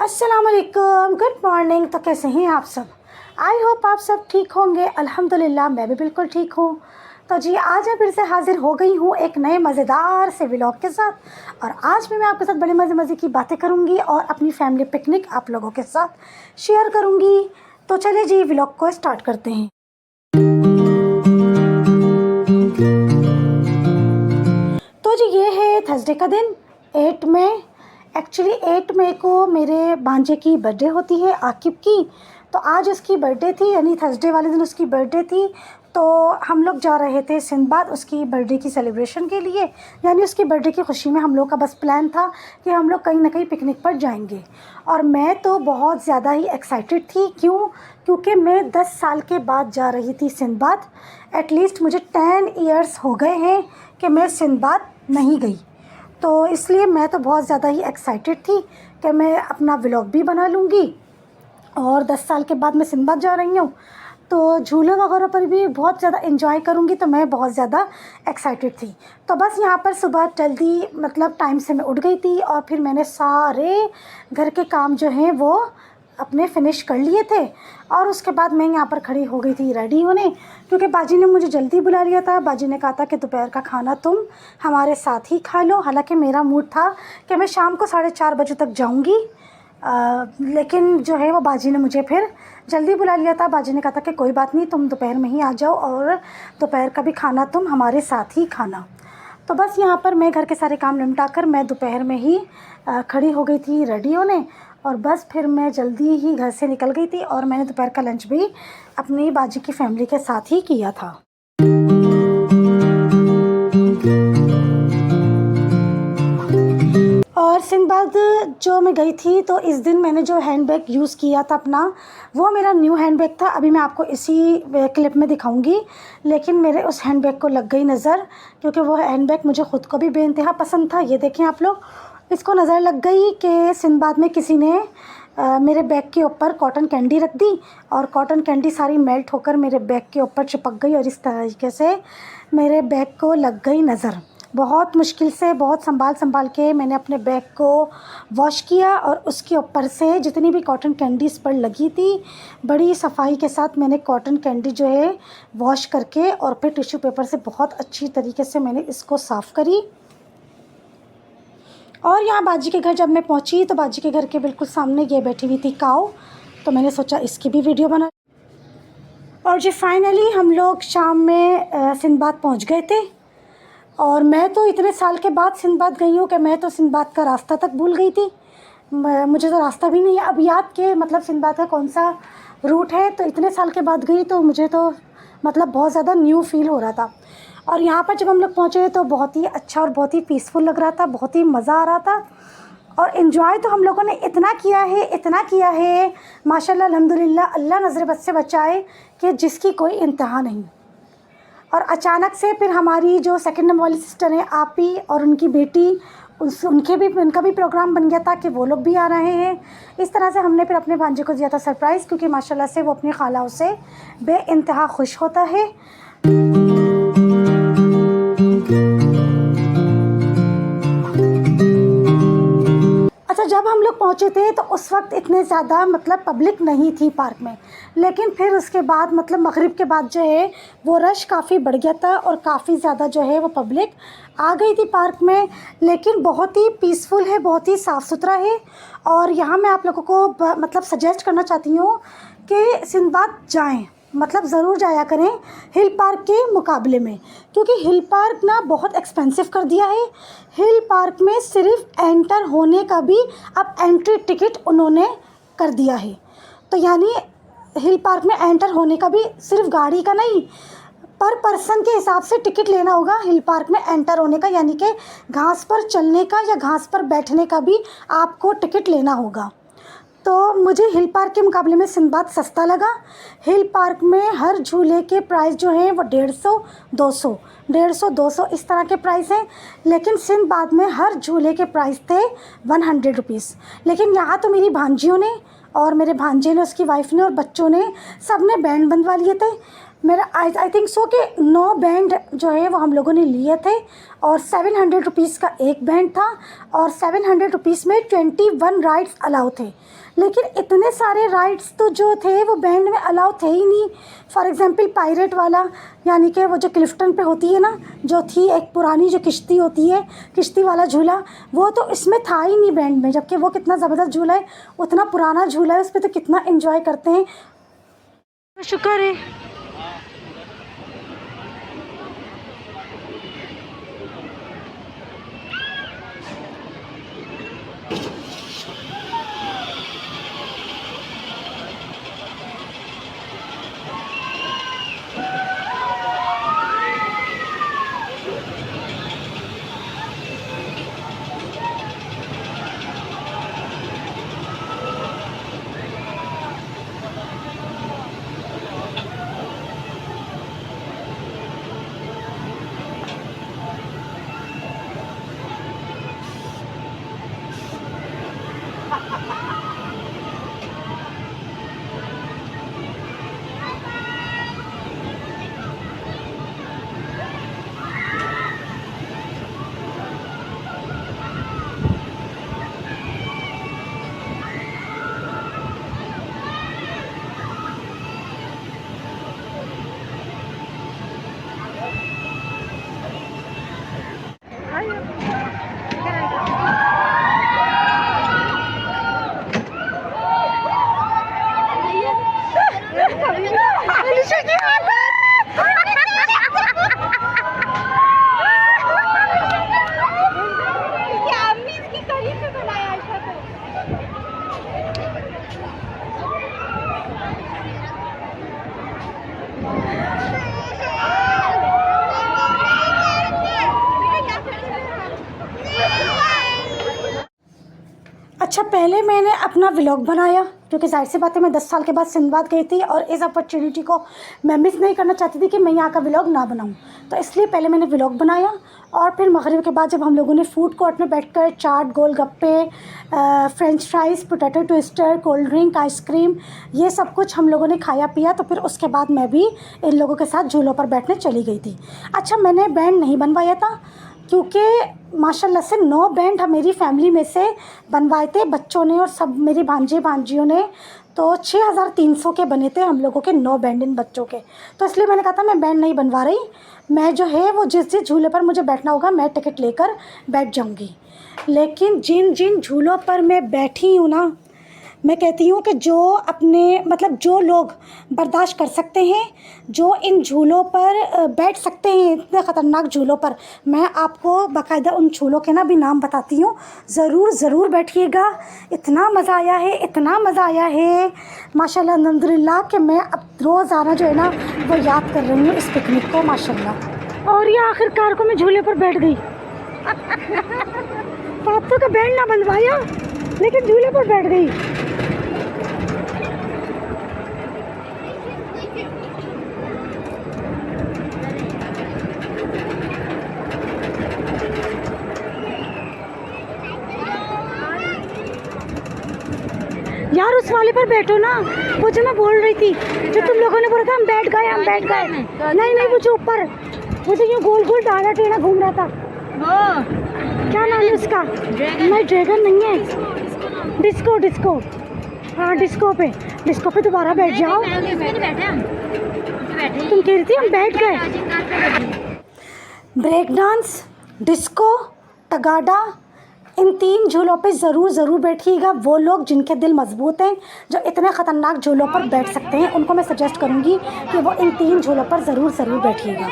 अस्सलाम वालेकुम, good morning. तो कैसे हैं आप सब? आई होप आप सब ठीक होंगे। अल्हम्दुलिल्लाह मैं भी बिल्कुल ठीक हूँ। तो जी आज मैं फिर से हाज़िर हो गई हूँ एक नए मज़ेदार से व्लॉग के साथ। और आज भी मैं आपके साथ बड़े मज़े मज़े की बातें करूँगी और अपनी फैमिली पिकनिक आप लोगों के साथ शेयर करूँगी। तो चलिए जी व्लॉग को स्टार्ट करते हैं। तो जी ये है थर्सडे का दिन, 8 मई। एक्चुअली 8 मई को मेरे भांजे की बर्थडे होती है, आकिब की। तो आज उसकी बर्थडे थी, यानी थर्सडे वाले दिन उसकी बर्थडे थी। तो हम लोग जा रहे थे सिंदबाद उसकी बर्थडे की सेलिब्रेशन के लिए, यानी उसकी बर्थडे की खुशी में हम लोग का बस प्लान था कि हम लोग कहीं ना कहीं पिकनिक पर जाएंगे। और मैं तो बहुत ज़्यादा ही एक्साइटेड थी। क्योंकि मैं 10 साल के बाद जा रही थी सिंदबाद। एटलीस्ट मुझे 10 ईयर्स हो गए हैं कि मैं सिंदबाद नहीं गई। तो इसलिए मैं तो बहुत ज़्यादा ही एक्साइटेड थी कि मैं अपना व्लॉग भी बना लूँगी। और 10 साल के बाद मैं सिंदबाद जा रही हूँ, तो झूले वगैरह पर भी बहुत ज़्यादा एंजॉय करूँगी। तो मैं बहुत ज़्यादा एक्साइटेड थी। तो बस यहाँ पर सुबह जल्दी मतलब टाइम से मैं उठ गई थी और फिर मैंने सारे घर के काम जो हैं वो अपने फिनिश कर लिए थे। और उसके बाद मैं यहाँ पर खड़ी हो गई थी रेडी होने, क्योंकि बाजी ने मुझे जल्दी बुला लिया था। बाजी ने कहा था कि दोपहर का खाना तुम हमारे साथ ही खा लो। हालांकि मेरा मूड था कि मैं शाम को 4:30 बजे तक जाऊँगी, लेकिन जो है वो बाजी ने मुझे फिर जल्दी बुला लिया था। बाजी ने कहा था कि कोई बात नहीं, तुम दोपहर में ही आ जाओ और दोपहर का भी खाना तुम हमारे साथ ही खाना। तो बस यहाँ पर मैं घर के सारे काम निपटा कर मैं दोपहर में ही खड़ी हो गई थी रेडी होने। और बस फिर मैं जल्दी ही घर से निकल गई थी और मैंने दोपहर का लंच भी अपनी बाजी की फैमिली के साथ ही किया था। और सिंदबाद जो मैं गई थी, तो इस दिन मैंने जो हैंडबैग यूज़ किया था अपना, वो मेरा न्यू हैंडबैग था। अभी मैं आपको इसी क्लिप में दिखाऊंगी। लेकिन मेरे उस हैंडबैग को लग गई नज़र, क्योंकि वो हैंडबैग मुझे ख़ुद को भी बेइंतहा पसंद था। ये देखें आप लोग, इसको नज़र लग गई कि सिंदबाद में किसी ने मेरे बैग के ऊपर कॉटन कैंडी रख दी और कॉटन कैंडी सारी मेल्ट होकर मेरे बैग के ऊपर चिपक गई और इस तरीके से मेरे बैग को लग गई नज़र। बहुत मुश्किल से, बहुत संभाल के मैंने अपने बैग को वॉश किया और उसके ऊपर से जितनी भी कॉटन कैंडी इस पर लगी थी, बड़ी सफाई के साथ मैंने कॉटन कैंडी जो है वॉश करके और फिर टिश्यू पेपर से बहुत अच्छी तरीके से मैंने इसको साफ़ करी। और यहाँ बाजी के घर जब मैं पहुँची, तो बाजी के घर के बिल्कुल सामने ये बैठी हुई थी काऊ। तो मैंने सोचा इसकी भी वीडियो बना। और जी फाइनली हम लोग शाम में सिंदबाद पहुँच गए थे। और मैं तो इतने साल के बाद सिंदबाद गई हूँ कि मैं तो सिंदबाद का रास्ता तक भूल गई थी। मुझे तो रास्ता भी नहीं है अब याद के मतलब सिंदबाद का कौन सा रूट है। तो इतने साल के बाद गई तो मुझे तो मतलब बहुत ज़्यादा न्यू फील हो रहा था। और यहाँ पर जब हम लोग पहुँचे तो बहुत ही अच्छा और बहुत ही पीसफुल लग रहा था, बहुत ही मज़ा आ रहा था। और इन्जॉय तो हम लोगों ने इतना किया है माशाल्लाह अल्हम्दुलिल्लाह। अल्लाह नज़र बद से बचाए कि जिसकी कोई इंतहा नहीं। और अचानक से फिर हमारी जो सेकंड नंबर वाली सिस्टर हैं आपी और उनकी बेटी, उनका भी प्रोग्राम बन गया था कि वो लोग भी आ रहे हैं। इस तरह से हमने फिर अपने भांजे को दिया था सरप्राइज़, क्योंकि माशाल्लाह से वो अपनी खालाओं से बेइंतहा खुश होता है। अच्छा, जब हम लोग पहुँचे थे तो उस वक्त इतने ज़्यादा मतलब पब्लिक नहीं थी पार्क में। लेकिन फिर उसके बाद मतलब मगरिब के बाद जो है वो रश काफ़ी बढ़ गया था और काफ़ी ज़्यादा जो है वो पब्लिक आ गई थी पार्क में। लेकिन बहुत ही पीसफुल है, बहुत ही साफ़ सुथरा है। और यहाँ मैं आप लोगों को मतलब सजेस्ट करना चाहती हूँ कि सिंदबाद जाएँ, मतलब ज़रूर जाया करें हिल पार्क के मुकाबले में, क्योंकि हिल पार्क ना बहुत एक्सपेंसिव कर दिया है। हिल पार्क में सिर्फ एंटर होने का भी अब एंट्री टिकट उन्होंने कर दिया है। तो यानी हिल पार्क में एंटर होने का भी सिर्फ गाड़ी का नहीं, पर पर्सन के हिसाब से टिकट लेना होगा हिल पार्क में एंटर होने का। यानी कि घास पर चलने का या घास पर बैठने का भी आपको टिकट लेना होगा। तो मुझे हिल पार्क के मुकाबले में सिंदबाद सस्ता लगा। हिल पार्क में हर झूले के प्राइस जो हैं वो 150 200 इस तरह के प्राइस हैं। लेकिन सिंदबाद में हर झूले के प्राइस थे 100 रुपीज़। लेकिन यहाँ तो मेरी भांजियों ने और मेरे भांजे ने, उसकी वाइफ ने और बच्चों ने सब ने बैंड बंधवा लिए थे। मेरा आई थिंक सो कि 9 बैंड जो है वो हम लोगों ने लिए थे और 700 रुपीज़ का एक बैंड था और 700 रुपीज़ में 21 राइड्स अलाउ थे। लेकिन इतने सारे राइड्स तो जो थे वो बैंड में अलाउ थे ही नहीं। फॉर एग्ज़ाम्पल पायरेट वाला, यानी कि वो जो क्लिफ्टन पे होती है ना, जो थी एक पुरानी जो किश्ती होती है, किश्ती वाला झूला, वो तो इसमें था ही नहीं बैंड में, जबकि वो कितना ज़बरदस्त झूला है, उतना पुराना झूला है, उस पर तो कितना इन्जॉय करते हैं। शुक्र है। अच्छा, पहले मैंने अपना व्लॉग बनाया क्योंकि जाहिर सी बात है मैं 10 साल के बाद सिंदबाद गई थी और इस अपॉर्चुनिटी को मैं मिस नहीं करना चाहती थी कि मैं यहाँ का व्लॉग ना बनाऊँ। तो इसलिए पहले मैंने व्लॉग बनाया और फिर मगरिब के बाद जब हम लोगों ने फूड कोर्ट में बैठकर chaat, golgappe, French fries, potato twister, cold drink, ice cream, ये सब कुछ हम लोगों ने खाया पिया, तो फिर उसके बाद मैं भी इन लोगों के साथ झूलों पर बैठने चली गई थी। अच्छा, मैंने बैंड नहीं बनवाया था क्योंकि माशाल्लाह से 9 बैंड मेरी फैमिली में से बनवाए थे बच्चों ने और सब मेरी भांजे भांजियों ने, तो 6300 के बने थे हम लोगों के 9 बैंड इन बच्चों के। तो इसलिए मैंने कहा था मैं बैंड नहीं बनवा रही, मैं जो है वो जिस जिस झूले पर मुझे बैठना होगा मैं टिकट लेकर बैठ जाऊंगी। लेकिन जिन जिन झूलों पर मैं बैठी हूँ ना, मैं कहती हूँ कि जो अपने मतलब जो लोग बर्दाश्त कर सकते हैं, जो इन झूलों पर बैठ सकते हैं, इतने ख़तरनाक झूलों पर, मैं आपको बाकायदा उन झूलों के ना भी नाम बताती हूँ, ज़रूर बैठिएगा। इतना मज़ा आया है, इतना मज़ा आया है माशाल्लाह अल्हम्दुलिल्लाह कि मैं अब रोज़ाना जो है ना वो याद कर रही हूँ इस पिकनिक को माशाल्लाह। और ये आखिरकार को मैं झूले पर बैठ गई। पापा का बैंड ना बनवाया लेकिन झूले पर बैठ गई। यार उस वाले पर बैठो ना, वो जो मैं बोल रही थी, जो तुम लोगों ने बोला था हम बैठ गए। नहीं, वो जो ऊपर वो जो ये गोल गोल डाला टेढ़ा घूम रहा था, क्या नाम है उसका? नहीं, ड्रैगन नहीं है, डिस्को। हाँ, डिस्को पे दोबारा बैठ जाओ। तुम कह रही थी हम बैठ गए। ब्रेक डांस, डिस्को, तगाड़ा, इन 3 झूलों पे ज़रूर बैठिएगा। वो लोग जिनके दिल मजबूत हैं, जो इतने ख़तरनाक झूलों पर बैठ सकते हैं, उनको मैं सजेस्ट करूँगी कि वो इन 3 झूलों पर ज़रूर बैठिएगा।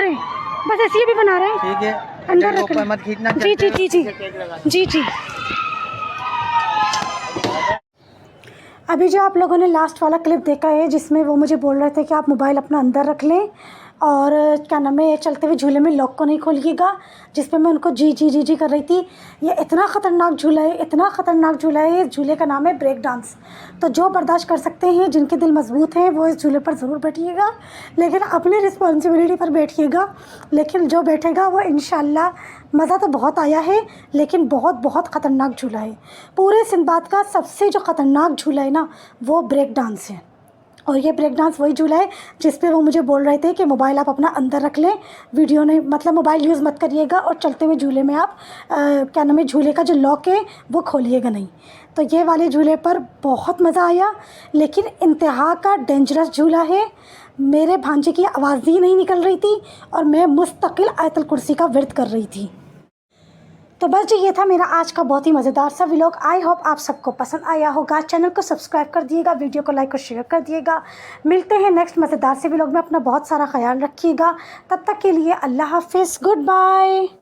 रहे हैं, बस ऐसे ही भी बना रहे हैं। ठीक है, अंदर रख रहे मत खींचना। हैं। जी जी जी जी जी जी। अभी जो आप लोगों ने लास्ट वाला क्लिप देखा है जिसमें वो मुझे बोल रहे थे कि आप मोबाइल अपना अंदर रख लें और क्या नाम है चलते हुए झूले में लॉक को नहीं खोलिएगा, जिस पे मैं उनको जी जी जी जी कर रही थी। ये इतना ख़तरनाक झूला है, इतना ख़तरनाक झूला है। इस झूले का नाम है ब्रेक डांस। तो जो बर्दाश्त कर सकते हैं, जिनके दिल मजबूत हैं, वो इस झूले पर ज़रूर बैठिएगा, लेकिन अपनी रिस्पॉन्सिबिलिटी पर बैठिएगा। लेकिन जो बैठेगा वो इंशाल्लाह, मज़ा तो बहुत आया है लेकिन बहुत बहुत ख़तरनाक झूला है। पूरे सिंबाद का सबसे जो ख़तरनाक झूला है ना, वो ब्रेक डांस है। और ये ब्रेक डांस वही झूला है जिस पे वो मुझे बोल रहे थे कि मोबाइल आप अपना अंदर रख लें, वीडियो नहीं, मतलब मोबाइल यूज़ मत करिएगा और चलते हुए झूले में आप क्या नाम है झूले का जो लॉक है वो खोलिएगा नहीं। तो ये वाले झूले पर बहुत मज़ा आया, लेकिन इंतहा का डेंजरस झूला है। मेरे भांजे की आवाज़ ही नहीं निकल रही थी और मैं मुस्तकिल आयतुल कुर्सी का विर्द कर रही थी। तो बस जी, ये था मेरा आज का बहुत ही मज़ेदार सा व्लॉग। आई होप आप सबको पसंद आया होगा। चैनल को सब्सक्राइब कर दिएगा, वीडियो को लाइक और शेयर कर दिएगा। मिलते हैं नेक्स्ट मज़ेदार से व्लॉग में। अपना बहुत सारा ख्याल रखिएगा। तब तक के लिए अल्लाह हाफिज़, गुड बाय।